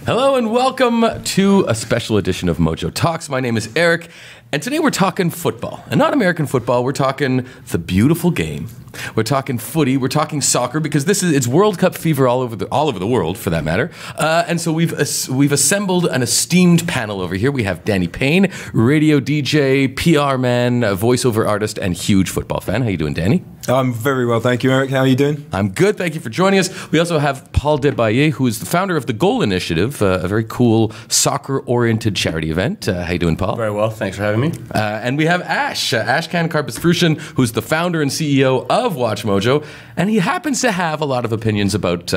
Hello and welcome to a special edition of MojoTalks. My name is Eric, and today we're talking football. And not American football, we're talking the beautiful game. We're talking footy, we're talking soccer, because it's World Cup fever all over the world, for that matter. And so we've assembled an esteemed panel over here. We have Danny Payne, radio DJ, PR man, voiceover artist, and huge football fan. How you doing, Danny? I'm very well, thank you, Eric. How are you doing? I'm good, thank you for joining us. We also have Paul Desbaillets, who is the founder of the Goal Initiative, a very cool soccer-oriented charity event. How you doing, Paul? Very well, thanks for having me. And we have Karbasfrooshan, who's the founder and CEO of Watch Mojo, and he happens to have a lot of opinions about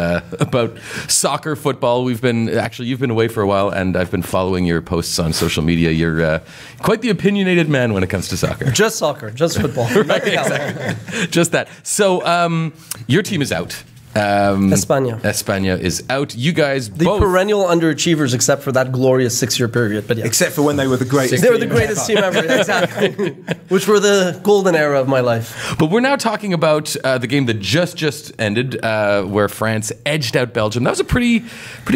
soccer, football. You've been away for a while, and I've been following your posts on social media. You're quite the opinionated man when it comes to soccer. Just soccer, just football. Right, exactly. Just that. So your team is out. España is out. You guys the both perennial underachievers, except for that glorious 6-year period. But yeah. Except for when they were the greatest. They were the greatest team ever, exactly. Which were the golden era of my life. But we're now talking about the game that just ended, where France edged out Belgium. That was a pretty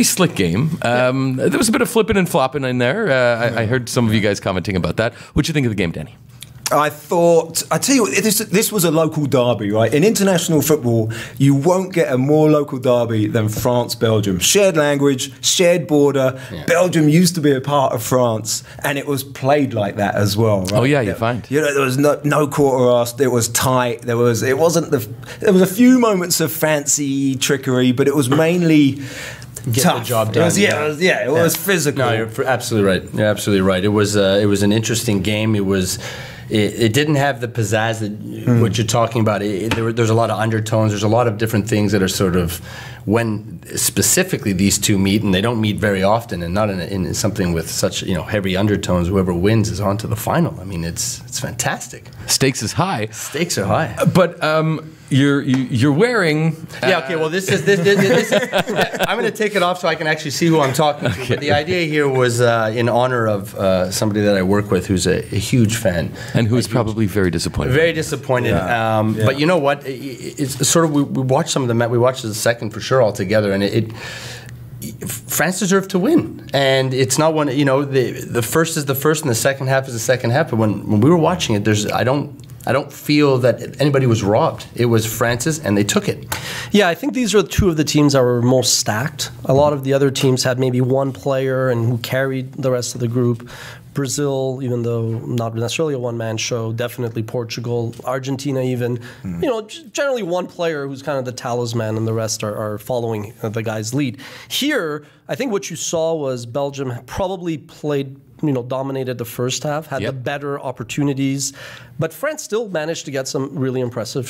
slick game. There was a bit of flipping and flopping in there. I heard some of you guys commenting about that. What do you think of the game, Danny? I tell you what, this was a local derby, right? In international football, you won't get a more local derby than France-Belgium. Shared language, shared border. Yeah. Belgium used to be a part of France, and it was played like that as well, right? Oh yeah, you find. You know, there was no quarter-asked. It was tight. There was a few moments of fancy trickery, but it was mainly get tough. The job done. It was physical. No, you're absolutely right. You're absolutely right. It was an interesting game. It didn't have the pizzazz that what you're talking about. There's a lot of undertones. There's a lot of different things that are sort of when specifically these two meet, and they don't meet very often, and not in something with such heavy undertones. Whoever wins is on to the final. I mean, it's fantastic. Stakes is high. Stakes are high. But you're wearing. Yeah. Okay. Well, this is. I'm going to take it off so I can actually see who I'm talking to. But the idea here was in honor of somebody that I work with, who's a huge fan, and who is probably very disappointed. Very disappointed. Yeah. But you know what? It's sort of we watched some of the match. We watched the second for sure all together, and France deserved to win, and it's not one. The first is the first, and the second half is the second half. But when we were watching it, I don't feel that anybody was robbed. It was France's, and they took it. Yeah, I think these are two of the teams that were most stacked. A lot of the other teams had maybe one player and who carried the rest of the group. Brazil, even though not necessarily a one-man show, definitely Portugal, Argentina even. Generally one player who's kind of the talisman and the rest are following the guy's lead. Here, I think what you saw was Belgium probably played dominated the first half, had the better opportunities, but France still managed to get some really impressive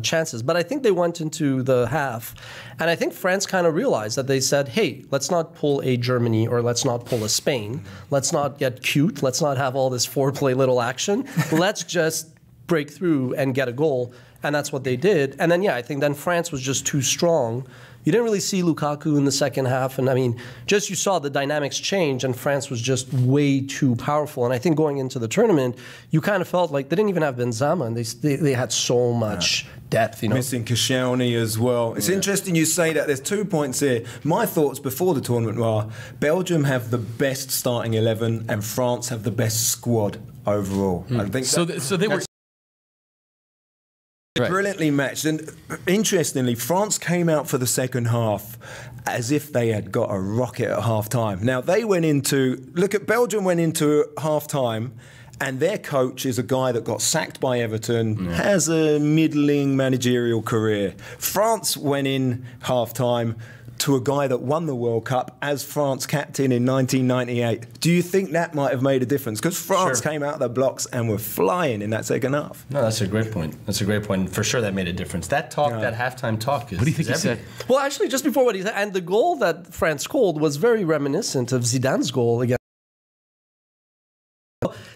chances. But I think they went into the half, and I think France kind of realized that they said, hey, let's not pull a Germany or let's not pull a Spain. Let's not get cute. Let's not have all this foreplay little action. Let's just break through and get a goal. And that's what they did. And then, I think then France was just too strong. You didn't really see Lukaku in the second half. And I mean, just you saw the dynamics change, and France was just way too powerful. And I think going into the tournament, you kind of felt like they didn't even have Benzema, and they had so much depth. Missing Koscielny as well. It's interesting you say that. There's 2 points here. My thoughts before the tournament were Belgium have the best starting 11, and France have the best squad overall. I think so they were. Right. Brilliantly matched, and interestingly, France came out for the second half as if they had got a rocket at half-time. Now, Belgium went into half-time, and their coach is a guy that got sacked by Everton, has a middling managerial career. France went in half-time to a guy that won the World Cup as France captain in 1998. Do you think that might have made a difference? Because France came out of the blocks and were flying in that second half. No, that's a great point. That's a great point. For sure that made a difference. That talk, that halftime talk is... What do you think he said? Well, actually, just before what he said, and the goal that France scored was very reminiscent of Zidane's goal against...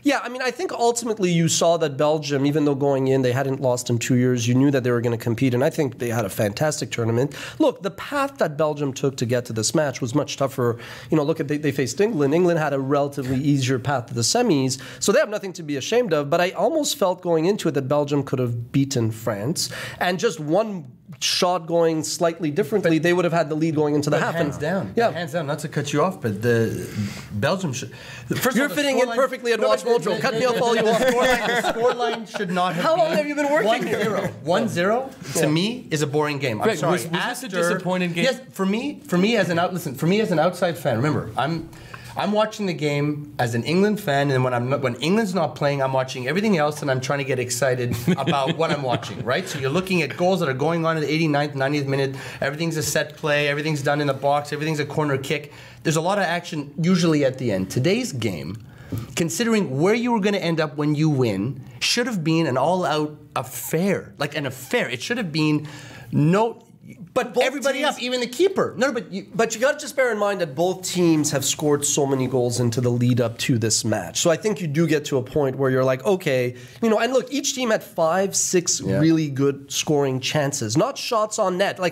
Yeah, I mean, I think ultimately you saw that Belgium, even though going in they hadn't lost in 2 years, you knew that they were going to compete, and I think they had a fantastic tournament. Look, the path that Belgium took to get to this match was much tougher. Look at they faced England. England had a relatively easier path to the semis, so they have nothing to be ashamed of. But I almost felt going into it that Belgium could have beaten France, and just one shot going slightly differently, they would have had the lead going into the half. Hands down. Yeah. Hands down. Not to cut you off, but the Belgium should. You're fitting in perfectly at Watch Mojo. Cut me off all you want. The scoreline should not have How been. long have you been working here? 1-0 to me is a boring game. Greg, I'm sorry. was this a disappointing game? Yes, for me as an outside fan. Remember, I'm watching the game as an England fan, and when England's not playing, I'm watching everything else, and I'm trying to get excited about what I'm watching, right? So you're looking at goals that are going on in the 89th, 90th minute. Everything's a set play. Everything's done in the box. Everything's a corner kick. There's a lot of action usually at the end. Today's game, considering where you were going to end up when you win, should have been an all-out affair, like an affair. It should have been no. But everybody teams, up, even the keeper. No, but you got to just bear in mind that both teams have scored so many goals into the lead up to this match. So I think you do get to a point where you're like, okay, and look, each team had 5-6 really good scoring chances, not shots on net. And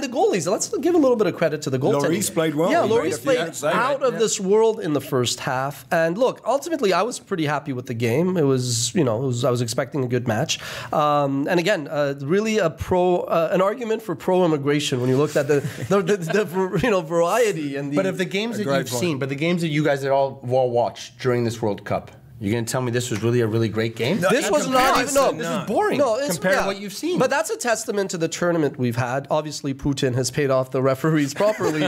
the goalies, let's give a little bit of credit to the goaltender. Lloris played well. Yeah, Lloris played out of this world in the first half. And look, ultimately, I was pretty happy with the game. It was, I was expecting a good match. And again, really an argument for pro-immigration when you looked at the variety and the. But of the games that you've seen, but the games that you guys had all watched during this World Cup, you're going to tell me this was really a really great game? No, this was not even. This is boring compared to what you've seen. But that's a testament to the tournament we've had. Obviously, Putin has paid off the referees properly.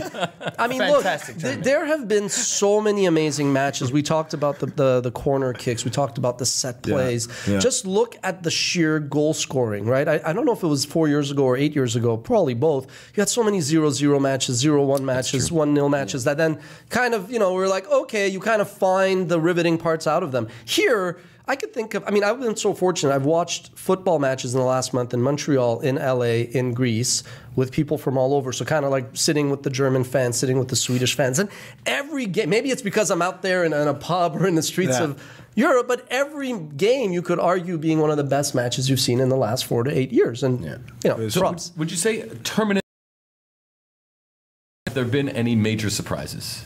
I mean, look, there have been so many amazing matches. We talked about the corner kicks. We talked about the set plays. Yeah. Just look at the sheer goal scoring, right? I don't know if it was 4 years ago or 8 years ago, probably both. You had so many 0-0 matches, 0-1 matches, 1-0 matches that then kind of, we're like, okay, you kind of find the riveting parts out of them. Here, I could think of, I've been so fortunate. I've watched football matches in the last month in Montreal, in LA, in Greece, with people from all over. So kind of like sitting with the German fans, sitting with the Swedish fans. And every game, maybe it's because I'm out there in a pub or in the streets of Europe, but every game you could argue being one of the best matches you've seen in the last 4 to 8 years. And, props. Would you say have there been any major surprises?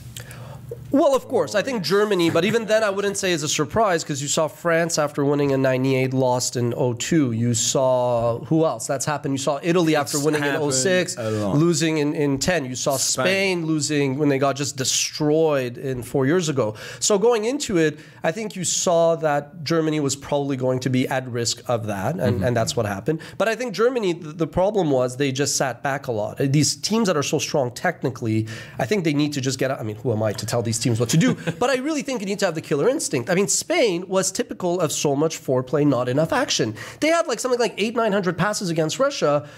Well, of course. I think Germany, but even then I wouldn't say is a surprise because you saw France after winning in 98 lost in 02. You saw, who else? That's happened. You saw Italy after winning in 06, losing in 10. You saw Spain losing when they got just destroyed 4 years ago. So going into it, I think you saw that Germany was probably going to be at risk of that, and that's what happened. But I think Germany, the problem was they just sat back a lot. These teams that are so strong technically, I think they need to just get out. Who am I to tell these teams what to do? But I really think you need to have the killer instinct. Spain was typical of so much foreplay, not enough action. They had something like 800-900 passes against Russia.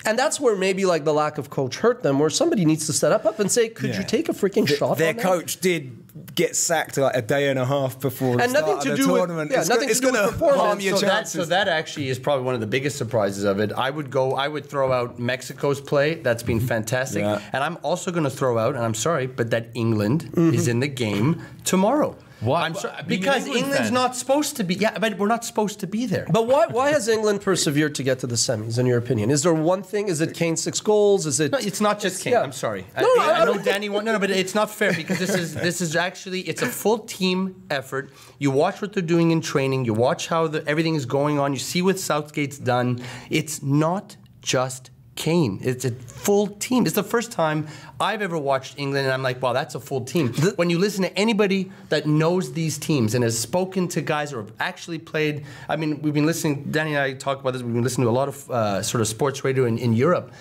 And that's where maybe the lack of coach hurt them, where somebody needs to step up and say, could you take a freaking shot Their coach did get sacked a day and a half before the start of the tournament. It's going to harm your chances. So that actually is probably one of the biggest surprises of it. I would throw out Mexico's play. That's been fantastic. Yeah. And I'm also going to throw out, and I'm sorry, but that England is in the game tomorrow. Why? I'm sorry, because England's not supposed to be. Yeah, but we're not supposed to be there. But why has England persevered to get to the semis? In your opinion, is there one thing? Is it Kane's 6 goals? Is it? No, it's not just Kane. I'm sorry. I know Danny won. No, but it's not fair because this is actually it's a full team effort. You watch what they're doing in training. You watch how everything is going on. You see what Southgate's done. It's not just Kane. It's a full team. It's the first time I've ever watched England and I'm like, wow, that's a full team. When you listen to anybody that knows these teams and has spoken to guys or have actually played, we've been listening, Danny and I talk about this, we've been listening to a lot of sort of sports radio in Europe.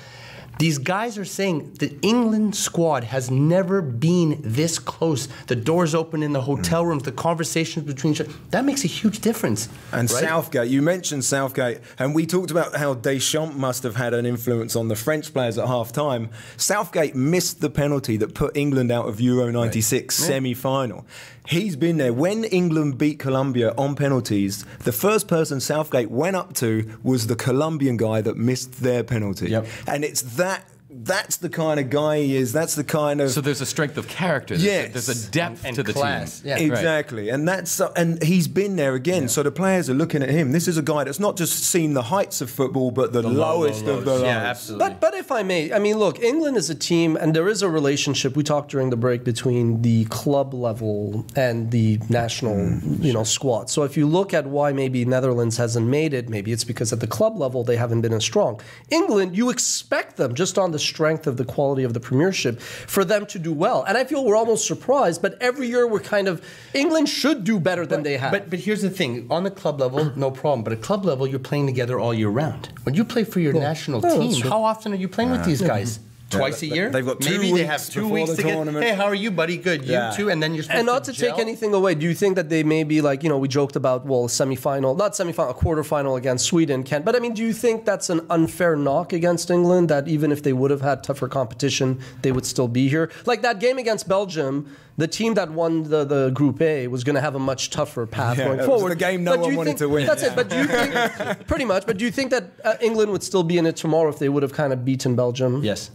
These guys are saying the England squad has never been this close. The doors open in the hotel rooms, the conversations between each other. That makes a huge difference. And right? Southgate, you mentioned Southgate, and we talked about how Deschamps must have had an influence on the French players at half-time. Southgate missed the penalty that put England out of Euro 96 semi-final. He's been there. When England beat Colombia on penalties, the first person Southgate went up to was the Colombian guy that missed their penalty. And it's that that's the kind of guy he is. That's the kind of... So there's a strength of character. Yes. There's a depth and to the class. team. Yeah. Exactly. Right. And that's and he's been there again. Yeah. So the players are looking at him. This is a guy that's not just seen the heights of football, but the lowest of the lows. Yeah, absolutely. But if I may, I mean, look, England is a team, and there is a relationship, we talked during the break, between the club level and the national squad. So if you look at why maybe Netherlands hasn't made it, maybe it's because at the club level they haven't been as strong. England, you expect them, just on the strength of the quality of the Premiership, for them to do well. And I feel we're almost surprised, but every year we're kind of, England should do better than they have. But here's the thing, on the club level, no problem. But at club level, you're playing together all year round. When you play for your national team, how often are you playing with these guys? Twice a year? They've got 2 Maybe weeks they have 2 weeks the to get, tournament. hey, how are you, buddy? Good. You too? And then you're supposed and not to gel? take anything away, do you think that they may be like, we joked about, well, a quarterfinal against Sweden can, but I mean, do you think that's an unfair knock against England, that even if they would have had tougher competition, they would still be here? Like that game against Belgium, the team that won the Group A was going to have a much tougher path going forward. It was the game no one wanted to win. That's it. But do you think, pretty much, but do you think that England would still be in it tomorrow if they would have kind of beaten Belgium? Yes.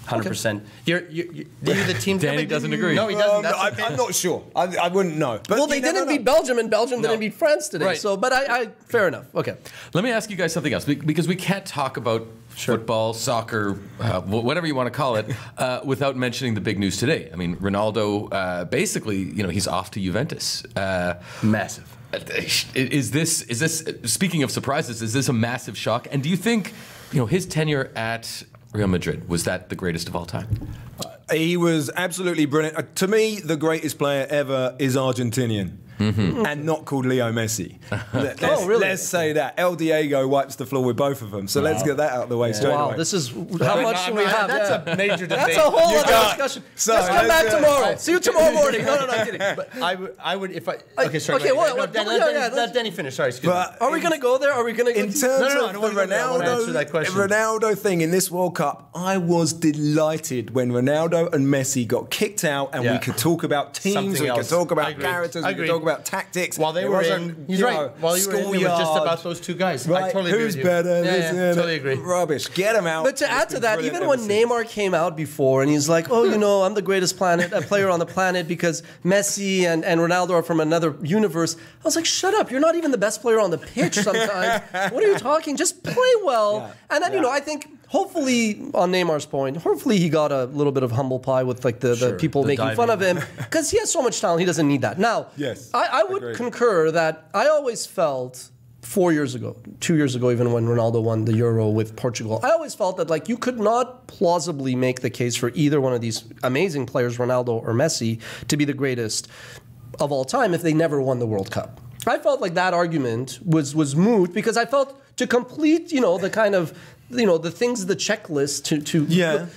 100%. You're the team. Danny doesn't agree. No, he doesn't. That's okay. I'm not sure. I wouldn't know. But well, they didn't beat Belgium, and Belgium didn't beat France today. Right. So, but I fair enough. Okay. Let me ask you guys something else, because we can't talk about football, soccer, whatever you want to call it, without mentioning the big news today. I mean, Ronaldo, basically, he's off to Juventus. Massive. Is this, speaking of surprises, is this a massive shock? And do you think, his tenure at Real Madrid, was that the greatest of all time? He was absolutely brilliant. To me, the greatest player ever is Argentinian. And not called Leo Messi. Let's say that. El Diego wipes the floor with both of them. So let's get that out of the way straight away. This is how much do we have? That's a major debate. That's a whole other discussion. So, let's come back tomorrow. See you tomorrow morning. No, I'm kidding. But I would if I. Okay, sorry. Okay, let Danny finish. Sorry, excuse me. Are we going to go there? Are we going to? In terms of the Ronaldo thing in this World Cup, I was delighted when Ronaldo and Messi got kicked out, and we could talk about teams, we could talk about characters, we could talk about tactics. While they were in, he's right. While you were in, it was just about those two guys. Right. I totally Who's agree with you. better? Yeah, totally agree. Rubbish. Get him out. But to add to that, even when Neymar came out before and he's like, I'm the greatest player on the planet because Messi and Ronaldo are from another universe. I was like, shut up. You're not even the best player on the pitch sometimes. What are you talking? Just play well. Yeah. And then, I think hopefully, on Neymar's point, hopefully he got a little bit of humble pie with like the people making fun of him because he has so much talent. He doesn't need that. Now, I would concur that I always felt 2 years ago, even when Ronaldo won the Euro with Portugal, I always felt that like you could not plausibly make the case for either one of these amazing players, Ronaldo or Messi, to be the greatest of all time if they never won the World Cup. I felt like that argument was moot because I felt to complete, the kind of the things, the checklist to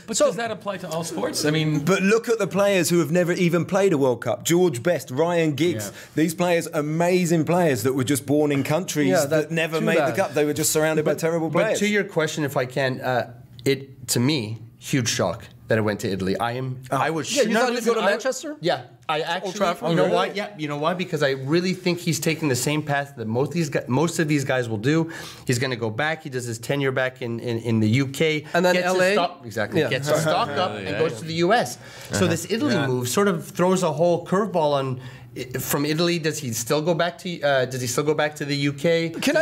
But does that apply to all sports? I mean, but look at the players who have never even played a World Cup. George Best, Ryan Giggs. These players, amazing players that were just born in countries that never made the Cup. They were just surrounded by terrible players. But to your question, if I can, to me, huge shock that it went to Italy. I was. Yeah, you thought he'd go to Manchester? Yeah. I actually, Trafford, you know why? Yeah, you know why? Because I really think he's taking the same path that most of these guys will do. He's going to go back. He does his tenure back in the UK, and then gets LA, gets his stock up, and goes to the US. So this Italy move sort of throws a whole curveball on. From Italy, does he still go back to the UK? Can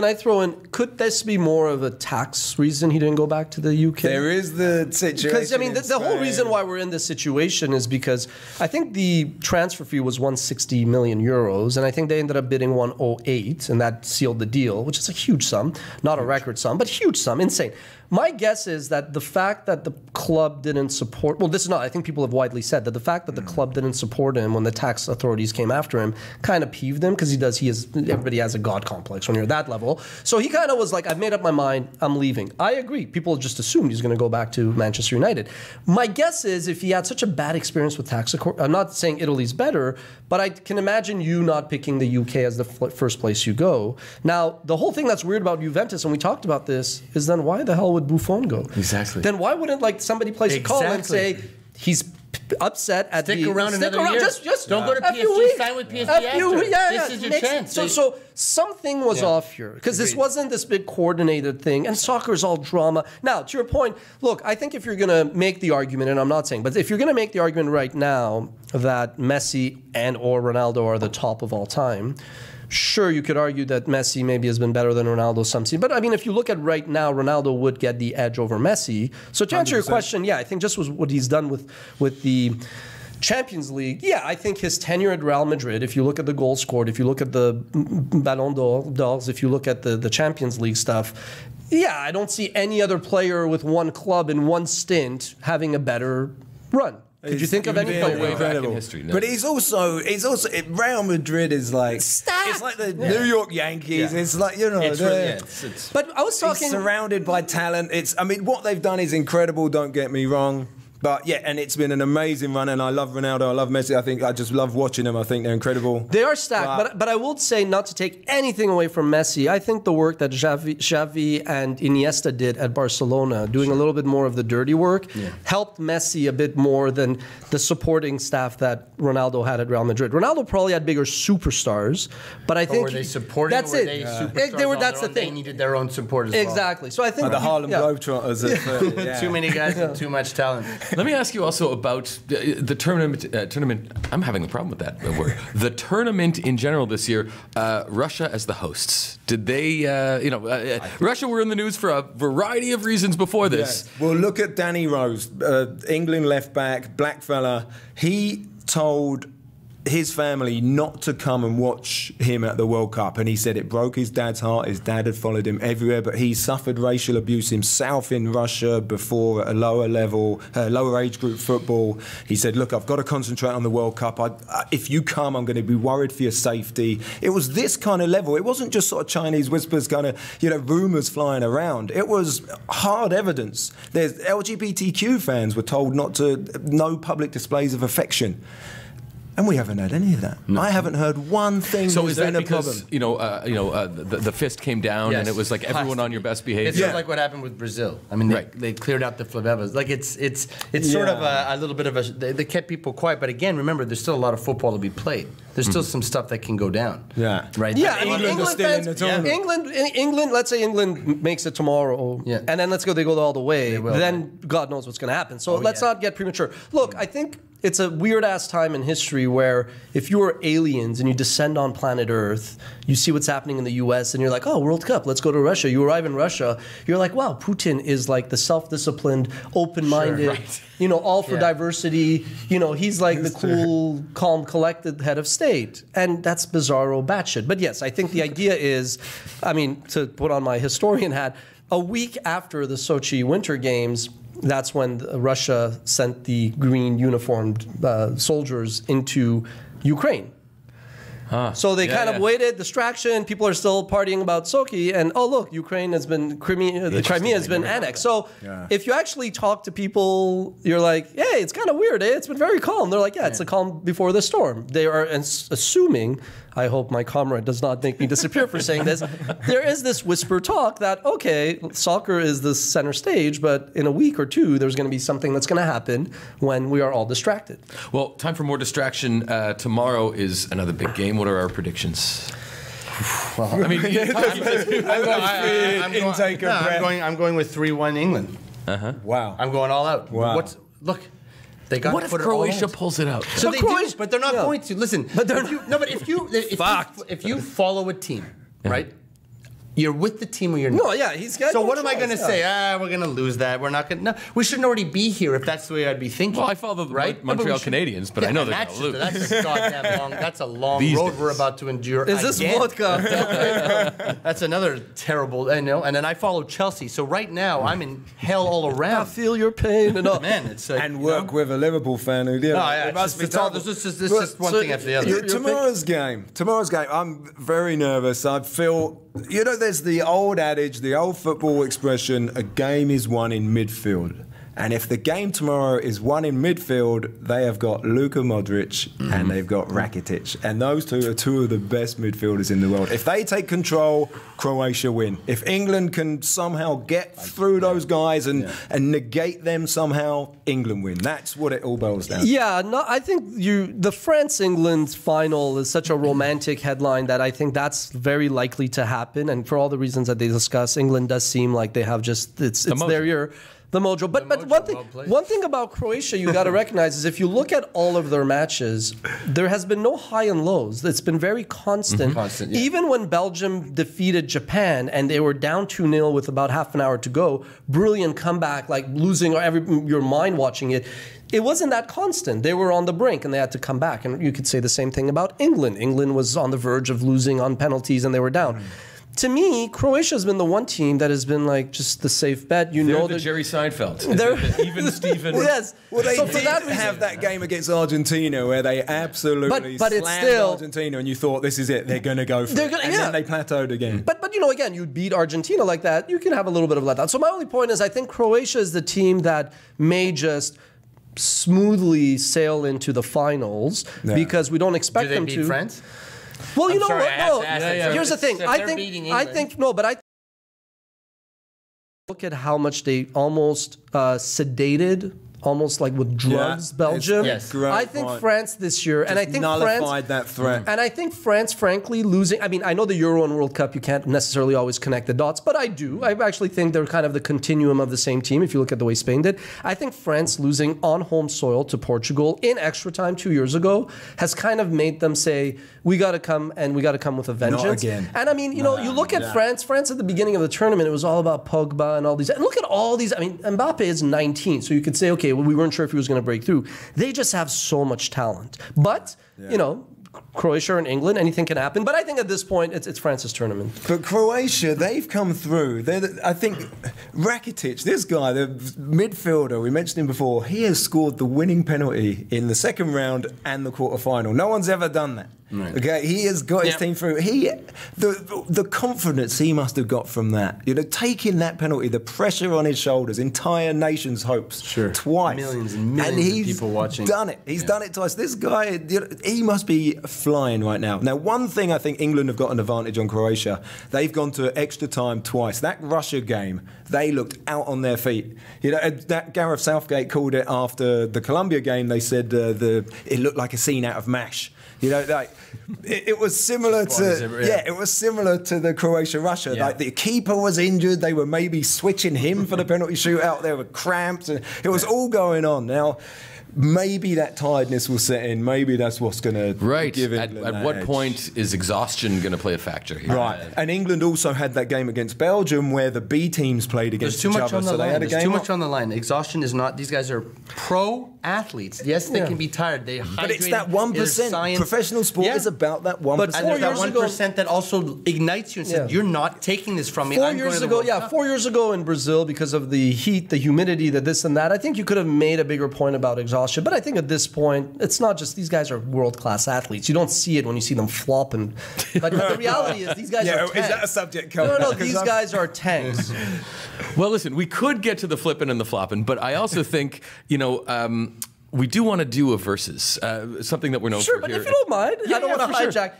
I throw in? Could this be more of a tax reason he didn't go back to the UK? There is the situation. Because I mean, the whole reason why we're in this situation is because I think the transfer fee was 160 million euros, and I think they ended up bidding 108, and that sealed the deal, which is a huge sum, not a record sum, but huge sum, insane. My guess is that the fact that the club didn't support, well, this is not, I think people have widely said that the fact that the club didn't support him when the tax authorities came after him kind of peeved him because everybody has a God complex when you're at that level. So he kind of was like, I've made up my mind, I'm leaving. I agree. People just assumed he's going to go back to Manchester United. My guess is if he had such a bad experience with tax, I'm not saying Italy's better, but I can imagine you not picking the UK as the first place you go. Now, the whole thing that's weird about Juventus, and we talked about this, is then why the hell would Buffon go? Exactly. Then why wouldn't like somebody place a call and say he's upset at Stick around stick another year. Just Don't go to a few PSG. weeks. Sign with PSG A few- after. yeah, This yeah, is your makes- chance. So something was off here because this wasn't this big coordinated thing, and soccer is all drama. Now, to your point, look, I think if you're going to make the argument, and I'm not saying, but if you're going to make the argument right now that Messi and or Ronaldo are the top of all time, sure, you could argue that Messi maybe has been better than Ronaldo some season. But I mean, if you look at right now, Ronaldo would get the edge over Messi. So to answer your 100%. question, yeah, I think just was what he's done with the Champions League. Yeah, I think his tenure at Real Madrid, if you look at the goals scored, if you look at the Ballon d'Ors, if you look at the Champions League stuff, yeah, I don't see any other player with one club in one stint having a better run. Could you think of any really player? Way back in history, no. But he's also Real Madrid is like Stacked. it's like the New York Yankees. Yeah. It's like It's they're- really, it's But I was he's talking. surrounded by talent. I mean, what they've done is incredible. Don't get me wrong. But yeah, and it's been an amazing run, and I love Ronaldo, I love Messi. I think I just love watching them. I think they're incredible. They are stacked, but I will say, not to take anything away from Messi, I think the work that Xavi and Iniesta did at Barcelona, doing a little bit more of the dirty work, helped Messi a bit more than the supporting staff that Ronaldo had at Real Madrid. Ronaldo probably had bigger superstars, but I think were they supporting? that's or were it. They, They were. superstars That's on the their own? thing. They needed their own support as well. Exactly. So I think The Harlem yeah. Globetrotters. Yeah. Too many guys with too much talent. Let me ask you also about the tournament. I'm having a problem with that word. The tournament in general this year. Russia as the hosts. Did they? Russia were in the news for a variety of reasons before this. Yeah. Well, look at Danny Rose, England left back, black fella. He told his family not to come and watch him at the World Cup, and he said it broke his dad's heart. His dad had followed him everywhere, but he suffered racial abuse himself in Russia before at a lower level, lower age group football. He said, look, I've got to concentrate on the World Cup. If you come, I'm going to be worried for your safety. It was this kind of level. It wasn't just sort of Chinese whispers, kind of, rumours flying around. It was hard evidence. There's LGBTQ fans were told no public displays of affection. And we haven't heard any of that. No. I haven't heard one thing. So that's is that been a because problem. the fist came down and it was like everyone on your best behavior? It's sort of like what happened with Brazil. I mean, they cleared out the Flevevas. Like it's sort of a little bit of a. They kept people quiet, but again, remember, there's still a lot of football to be played. There's still some stuff that can go down. Yeah. Right. Yeah, I mean, England are still in the tournament. England. Let's say England makes it tomorrow, Yeah. and then they go all the way. will. Then God knows what's going to happen. So let's not get premature. Look, I think it's a weird ass time in history where if you are aliens and you descend on planet Earth, you see what's happening in the U.S. and you're like, oh, World Cup, let's go to Russia. You arrive in Russia, you're like, wow, Putin is like the self-disciplined, open-minded, all for diversity. He's like the cool, calm, collected head of state, and that's bizarro batshit. But yes, I think the idea is, to put on my historian hat, a week after the Sochi Winter Games, that's when Russia sent the green uniformed soldiers into Ukraine. So they kind of waited, distraction. People are still partying about Sochi, and oh look, Ukraine has been Crimea has been annexed. So if you actually talk to people, you're like, hey, it's kind of weird. It's been very calm. They're like, it's a calm before the storm. They are assuming. I hope my comrade does not make me disappear for saying this. There is this whisper talk that, okay, soccer is the center stage, but in a week or two, there's going to be something that's going to happen when we are all distracted. Well, time for more distraction. Tomorrow is another big game. What are our predictions? I'm going with 3-1 England. Wow. I'm going all out. Wow. Look. They got What if Croatia pulls it out? So they do, but they're not going to. Listen, but if you follow a team, right? You're with the team or you're not. No, yeah, he's got. So what am I going to say? We're going to lose that. We're not going to. No, we shouldn't already be here if that's the way I'd be thinking. Well, I follow the right? Montreal Canadiens, but I know they're going to lose. That's a goddamn long. That's a long These road days. we're about to endure. Is this again. vodka? That's another terrible. And then I follow Chelsea. So right now I'm in hell all I around. feel your pain and all. Man, it's like, And work with a Liverpool fan who did. it must be tough. This is just one thing after the other. Tomorrow's game, I'm very nervous. I feel, there's the old adage, the old football expression, a game is won in midfield. And if the game tomorrow is won in midfield, they have got Luka Modric and they've got Rakitic. And those two are two of the best midfielders in the world. If they take control, Croatia win. If England can somehow get through those guys and negate them somehow, England win. That's what it all boils down to. Yeah, no, I think the France-England final is such a romantic headline that I think that's very likely to happen. And for all the reasons that they discuss, England does seem like they have just, it's their year. The mojo. But one thing about Croatia you got to recognize is if you look at all of their matches, there has been no high and lows. It's been very constant. Even when Belgium defeated Japan and they were down 2-0 with about half an hour to go, brilliant comeback, like losing your mind watching it. It wasn't that constant. They were on the brink and they had to come back. And you could say the same thing about England. England was on the verge of losing on penalties and they were down. To me, Croatia has been the one team that has been like just the safe bet. They're the Jerry Seinfeld. They're even Steven. Yes. Well, they did have that game against Argentina where they absolutely slammed Argentina, and you thought, this is it. They're going to go for it. And then they plateaued again. But again, you beat Argentina like that, you can have a little bit of letdown. So my only point is I think Croatia is the team that may just smoothly sail into the finals because we don't expect them to. Do they beat France? Well, you know what? No, here's the thing. I think look at how much they almost sedated, almost like with drugs, Belgium. I think France this year, and I think nullified that threat. And I think France, frankly, losing. I mean, I know the Euro and World Cup, you can't necessarily always connect the dots, but I do. I actually think they're kind of the continuum of the same team. If you look at the way Spain did, I think France losing on home soil to Portugal in extra time 2 years ago has kind of made them say, we got to come and we got to come with a vengeance. Not again. And I mean, you look at France. France at the beginning of the tournament, it was all about Pogba and all these. And look at all these. I mean, Mbappe is 19, so you could say, okay, well, we weren't sure if he was going to break through. They just have so much talent. But, Croatia and England, anything can happen. But I think at this point, it's France's tournament. But Croatia, they've come through. I think Rakitic, this guy, the midfielder, we mentioned him before, he has scored the winning penalty in the second round and the quarterfinal. No one's ever done that. Right. Okay, he has got his team through. The confidence he must have got from that. Taking that penalty, the pressure on his shoulders, entire nation's hopes. Twice. Millions and millions of people watching. Done it. He's done it twice. This guy, he must be flying right now. Now, one thing I think England have got an advantage on Croatia, they've gone to extra time twice. That Russia game, they looked out on their feet. That Gareth Southgate called it after the Colombia game. They said it looked like a scene out of MASH. It was similar it was similar to the Croatia-Russia. Like the keeper was injured. They were maybe switching him for the penalty shootout. There were cramps. And it was all going on. Now, maybe that tiredness will set in. Maybe that's what's going to give England At what point is exhaustion going to play a factor here? Right. And England also had that game against Belgium where the B teams played against each other. So they had a game. There's too much on the line. Exhaustion is not. These guys are pro athletes. Yes, they can be tired. But it's that 1%. Professional sport is about that 1%. But there's that 1% that also ignites you and says, "You're not taking this from me." 4 years ago, 4 years ago in Brazil, because of the heat, the humidity, the this and that, I think you could have made a bigger point about exhaustion. But I think at this point, it's not just these guys are world-class athletes. You don't see it when you see them flopping. But the reality is these guys are tanks. Is that a subject? No, these guys are tanks. Well, listen, we could get to the flipping and the flopping, but I also think, we do want to do a versus, something that we're known for Sure, but if you don't mind, I don't want to hijack.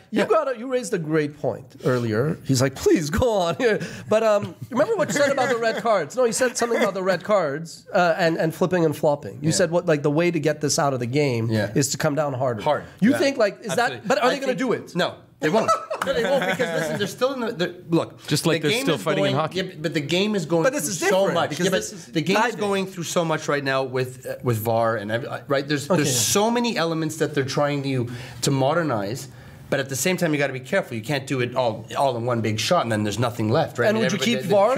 You raised a great point earlier. He's like, please go on here. But remember what you said about the red cards? No, you said something about the red cards and flipping and flopping. You said the way to get this out of the game is to come down harder. You think is that? But are they going to do it? No. They won't. No, they won't because listen, they're still in the look. Just like they're still fighting in hockey. Yeah, but the game is going. But this is so much. Because the game is going through so much right now with VAR and right. There's so many elements that they're trying to modernize. But at the same time, you got to be careful. You can't do it all in one big shot, and then there's nothing left, right? And would you keep VAR?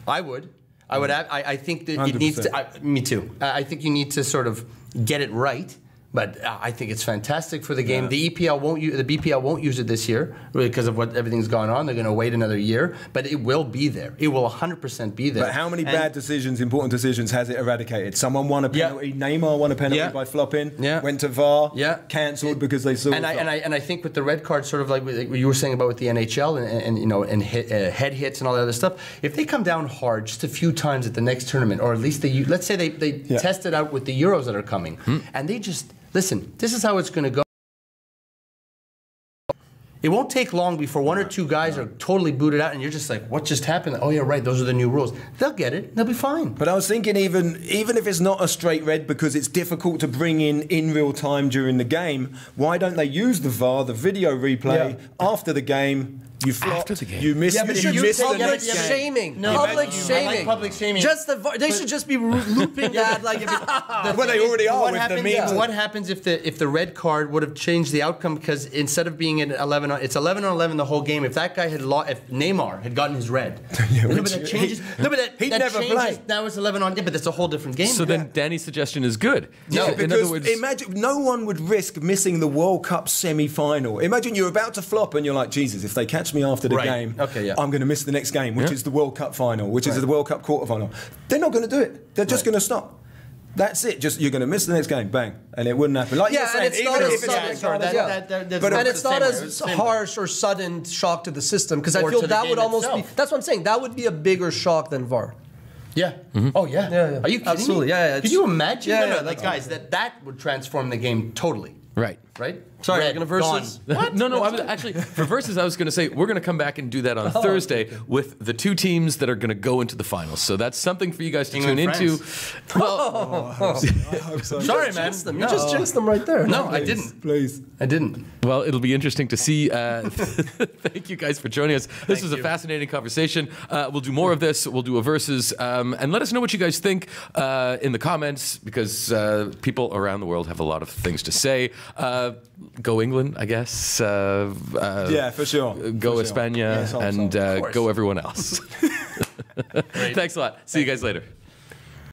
I would. I think that it needs to. Me too. I think you need to sort of get it right. But I think it's fantastic for the game. The EPL won't use, the BPL won't use it this year because of what everything's gone on. They're going to wait another year, but it will be there. It will 100% be there. But how many bad decisions, important decisions, has it eradicated? Someone won a penalty. Neymar won a penalty by flopping. Went to VAR. Cancelled because they saw. And I think with the red card, sort of like what you were saying about with the NHL and head hits and all that other stuff. If they come down hard just a few times at the next tournament, or at least let's say they test it out with the Euros that are coming, and they just. Listen, this is how it's going to go. It won't take long before one or two guys are totally booted out and you're just like, what just happened? Oh, yeah, right, those are the new rules. They'll get it. They'll be fine. But I was thinking even if it's not a straight red because it's difficult to bring in real time during the game, why don't they use the VAR, the video replay, after the game? You flopped, after the game. You missed, but you missed the next game. Shaming. No, public shaming. Like public shaming. Just they should just be looping that. Like, well, they already are with the memes. What happens if the red card would have changed the outcome? Because instead of being at 11, it's 11-on-11 the whole game. If that guy if Neymar had gotten his red, but that changes. He'd never play. Now it's 11-on. Yeah, but that's a whole different game. So then Danny's suggestion is good. No, in because other words, imagine no one would risk missing the World Cup semi-final. Imagine you're about to flop and you're like, Jesus, if they catch me after the game. I'm going to miss the next game, which is the World Cup final, which is the World Cup quarterfinal. They're not going to do it. They're just going to stop. That's it. Just you're going to miss the next game, bang, and it wouldn't happen. Like you're saying, even if it's not as harsh or sudden shock to the system because I feel that would almost be. That's what I'm saying. That would be a bigger shock than VAR. Yeah. Oh yeah. Are you kidding Absolutely. me? Yeah. Can you imagine? Yeah, like guys, that would transform the game totally. Right. Sorry, you're going to versus? What? No, I was actually, for versus, I was going to say, we're going to come back and do that on Thursday with the two teams that are going to go into the finals. So that's something for you guys to tune into. Well, sorry, man. You just jinxed them right there. No, I didn't. Please. I didn't. Well, it'll be interesting to see. Thank you guys for joining us. This was a fascinating conversation. We'll do more of this. We'll do a versus. And let us know what you guys think in the comments because people around the world have a lot of things to say. Go England, I guess. Yeah, for sure. Go España, and go everyone else. Thanks a lot. See you guys later.